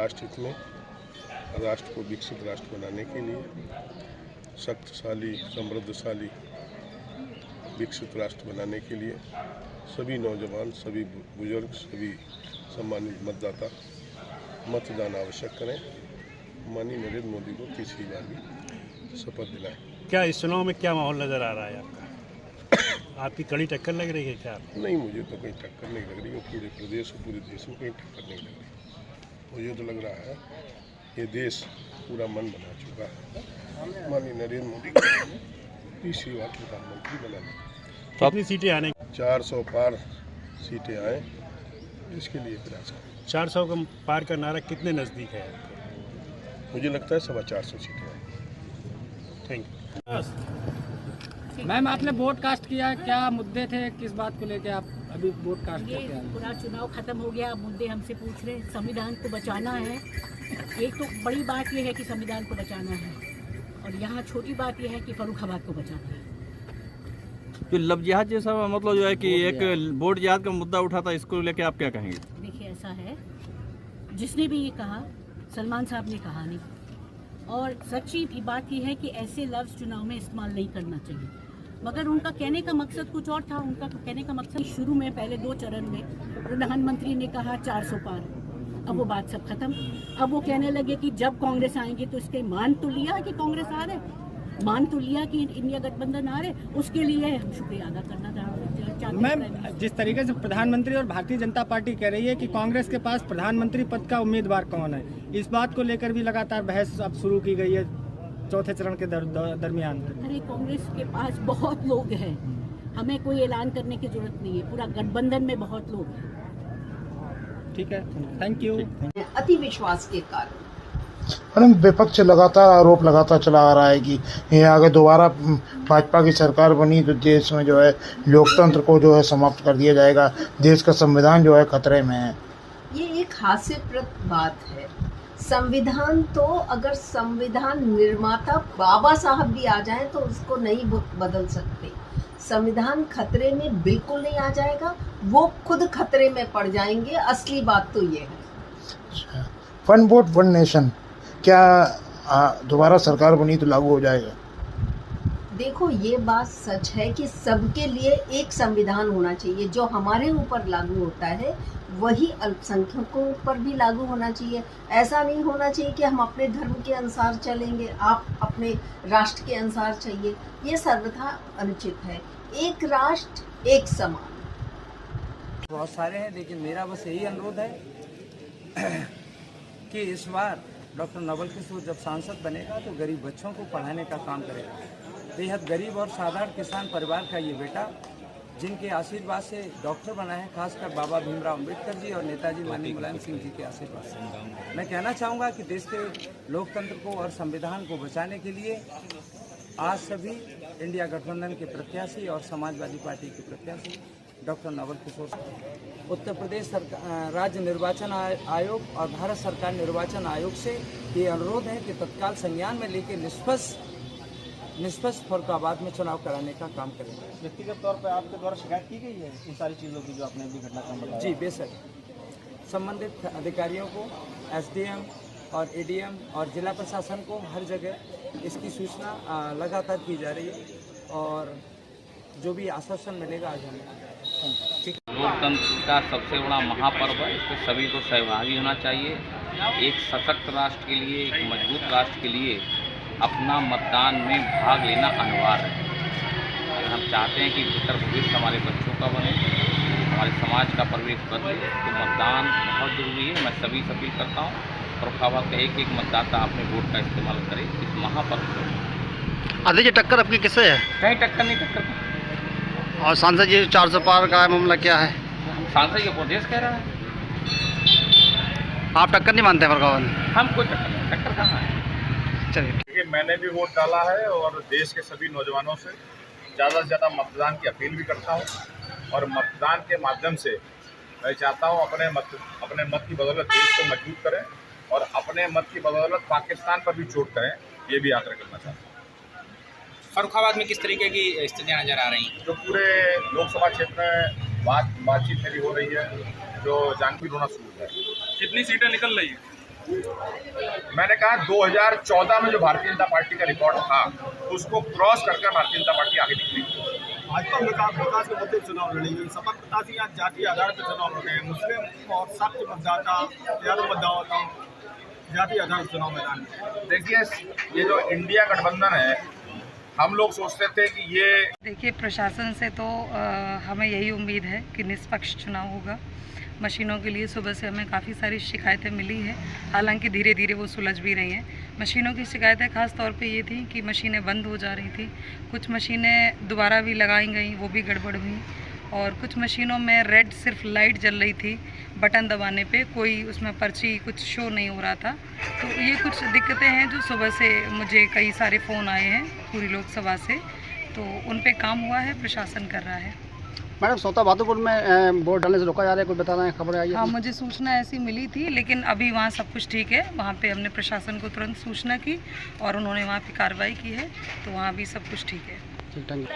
राष्ट्र हित में, राष्ट्र को विकसित राष्ट्र बनाने के लिए, शक्तिशाली, समृद्धशाली, विकसित राष्ट्र बनाने के लिए सभी नौजवान, सभी बुजुर्ग, सभी सम्मानित मतदाता मतदान आवश्यक करें। माननीय नरेंद्र मोदी को तीसरी बार भी शपथ दिलाएं। क्या इस चुनाव में क्या माहौल नज़र आ रहा है आपका? आपकी कड़ी टक्कर लग रही है क्या? नहीं, मुझे तो कहीं टक्कर नहीं लग रही है। पूरे प्रदेश और पूरे देश में कहीं टक्कर नहीं लग रही। मुझे तो लग रहा है ये देश पूरा मन बना चुका है माननीय नरेंद्र मोदी को तीसरी बार प्रधानमंत्री बनाने। कितनी सीटें आने? 400 पार सीटें आए, इसके लिए प्रयास करें। 400 का पार का नारा कितने नज़दीक है? मुझे लगता है 450 सीटें आए। Thank you. मैम, आपने वोट कास्ट किया, क्या मुद्दे थे, किस बात को लेकर आप अभी वोट कास्ट करके आए? पूरा चुनाव खत्म हो गया, मुद्दे हमसे पूछ रहे हैं। संविधान को बचाना है। एक तो बड़ी बात यह है कि संविधान को बचाना है, और यहाँ छोटी बात यह है कि फर्रुखाबाद को बचाना है। जो लव जिहाद जैसा मतलब जो है कि एक वोट जिहाद का मुद्दा उठा था, इसको लेके आप क्या कहेंगे? देखिए, ऐसा है, जिसने भी ये कहा, सलमान साहब ने कहा नहीं, और सच्ची भी बात यह है कि ऐसे लफ्ज़ चुनाव में इस्तेमाल नहीं करना चाहिए। मगर उनका कहने का मकसद कुछ और था। उनका कहने का मकसद शुरू में पहले 2 चरण में प्रधानमंत्री ने कहा 400 पार, अब वो बात सब खत्म। अब वो कहने लगे कि जब कांग्रेस आएंगे तो इसके मान तो लिया कि कांग्रेस आ रहे, मान तो लिया कि इंडिया गठबंधन आ रहे, उसके लिए हम शुक्रिया अदा करना चाहते हैं। मैम, जिस तरीके से प्रधानमंत्री और भारतीय जनता पार्टी कह रही है कि कांग्रेस के पास प्रधानमंत्री पद का उम्मीदवार कौन है, इस बात को लेकर भी लगातार बहस अब शुरू की गई है चौथे चरण के दरमियान। अरे, कांग्रेस के पास बहुत लोग हैं, हमें कोई ऐलान करने की जरूरत नहीं है। पूरा गठबंधन में बहुत लोग हैं। ठीक है, थैंक यू। अति विश्वास के कारण मैडम, विपक्ष लगातार आरोप लगाता चला आ रहा है कि ये आगे दोबारा भाजपा की सरकार बनी तो देश में जो है लोकतंत्र को जो है समाप्त कर दिया जाएगा, देश का संविधान जो है खतरे में है। ये एक हास्यप्रद बात है। संविधान तो अगर संविधान निर्माता बाबा साहब भी आ जाएं तो उसको नहीं बदल सकते। संविधान खतरे में बिल्कुल नहीं आ जाएगा, वो खुद खतरे में पड़ जाएंगे। असली बात तो ये है। वन वोट वन नेशन क्या दोबारा सरकार बनी तो लागू हो जाएगा? देखो, ये बात सच है कि सबके लिए एक संविधान होना चाहिए। जो हमारे ऊपर लागू होता है वही अल्पसंख्यकों पर भी लागू होना चाहिए। ऐसा नहीं होना चाहिए कि हम अपने धर्म के अनुसार चलेंगे, आप अपने राष्ट्र के अनुसार चाहिए। ये सर्वथा अनुचित है। एक राष्ट्र एक समान। बहुत सारे हैं, लेकिन मेरा बस यही अनुरोध है कि इस बार डॉक्टर नवल किशोर जब सांसद बनेगा तो गरीब बच्चों को पढ़ाने का काम करेगा। बेहद गरीब और साधारण किसान परिवार का ये बेटा, जिनके आशीर्वाद से डॉक्टर बना है, खासकर बाबा भीमराव अम्बेडकर जी और नेताजी माननीय मुलायम सिंह जी के आशीर्वाद से। मैं कहना चाहूँगा कि देश के लोकतंत्र को और संविधान को बचाने के लिए आज सभी इंडिया गठबंधन के प्रत्याशी और समाजवादी पार्टी के प्रत्याशी डॉक्टर नवल किशोर, उत्तर प्रदेश राज्य निर्वाचन आयोग और भारत सरकार निर्वाचन आयोग से ये अनुरोध है कि तत्काल संज्ञान में लेकर निष्पक्ष फर्रुखाबाद में चुनाव कराने का काम करेंगे। व्यक्तिगत तौर पर आपके द्वारा शिकायत की गई है इन सारी चीज़ों की जो आपने अभी घटनाक्रम बताया? जी बेशक, संबंधित अधिकारियों को, एसडीएम और एडीएम और जिला प्रशासन को हर जगह इसकी सूचना लगातार की जा रही है, और जो भी आश्वासन मिलेगा आज हमें। लोकतंत्र का सबसे बड़ा महापर्व है, इसमें सभी को सहभागी होना चाहिए। एक सशक्त राष्ट्र के लिए, एक मजबूत राष्ट्र के लिए अपना मतदान में भाग लेना अनिवार्य है। अगर हम चाहते हैं कि बेहतर भविष्य हमारे बच्चों का बने, हमारे समाज का परिवेश बदले, तो मतदान बहुत ज़रूरी है। मैं सभी से अपील करता हूँ, फर्रुखाबाद का एक एक मतदाता अपने वोट का इस्तेमाल करे इस महापर्व पर। आधी जी टक्कर आपकी किससे है? कहीं टक्कर नहीं, टक्कर और सांसद जी 400 पार का मामला क्या है? हम सांसद ये प्रदेश कह रहा है, आप टक्कर नहीं मानते फर्रुखाबाद? हम कोई टक्कर नहीं, टक्कर कहाँ है? चलिए, मैंने भी वोट डाला है और देश के सभी नौजवानों से ज़्यादा से ज़्यादा मतदान की अपील भी करता हूँ, और मतदान के माध्यम से मैं चाहता हूँ अपने मत की बदौलत देश को मजबूत करें और अपने मत की बदौलत पाकिस्तान पर भी चोट करें, ये भी आग्रह करना चाहता हूँ। फर्रुखाबाद में किस तरीके की स्थितियाँ नजर आ रही हैं? जो पूरे लोकसभा क्षेत्र में बातचीत मेरी हो रही है, जो जानबूझ होना शुरू है। कितनी सीटें निकल रही हैं? मैंने कहा 2014 में जो भारतीय जनता पार्टी का रिकॉर्ड था उसको क्रॉस करके भारतीय जनता पार्टी आगे निकली। भाजपा विकास के मुद्दे चुनाव लड़ेगी। सपा प्रत्याशी आज जातीय आधार पर चुनाव लड़ रहे हैं। मुस्लिम और सख्त मतदाता यादव मतदाताओं जातीय आधार पर चुनाव मैदान में। देखिए, ये जो इंडिया गठबंधन है, हम लोग सोचते थे कि ये देखिए, प्रशासन से तो हमें यही उम्मीद है कि निष्पक्ष चुनाव होगा। मशीनों के लिए सुबह से हमें काफ़ी सारी शिकायतें मिली हैं, हालांकि धीरे धीरे वो सुलझ भी रही हैं। मशीनों की शिकायतें खास तौर पे ये थी कि मशीनें बंद हो जा रही थी, कुछ मशीनें दोबारा भी लगाई गई, वो भी गड़बड़ हुई, और कुछ मशीनों में रेड सिर्फ लाइट जल रही थी, बटन दबाने पे कोई उसमें पर्ची कुछ शो नहीं हो रहा था। तो ये कुछ दिक्कतें हैं जो सुबह से मुझे कई सारे फ़ोन आए हैं पूरी लोकसभा से, तो उन पे काम हुआ है, प्रशासन कर रहा है। मैडम, सोता बहादुरपुर में वोट डालने से रोका जा रहा है, कोई बता रहे हैं, खबर आई है? हाँ, मुझे सूचना ऐसी मिली थी, लेकिन अभी वहाँ सब कुछ ठीक है। वहाँ पे हमने प्रशासन को तुरंत सूचना की और उन्होंने वहाँ पे कार्रवाई की है, तो वहाँ भी सब कुछ ठीक है। ठीक, थैंक यू।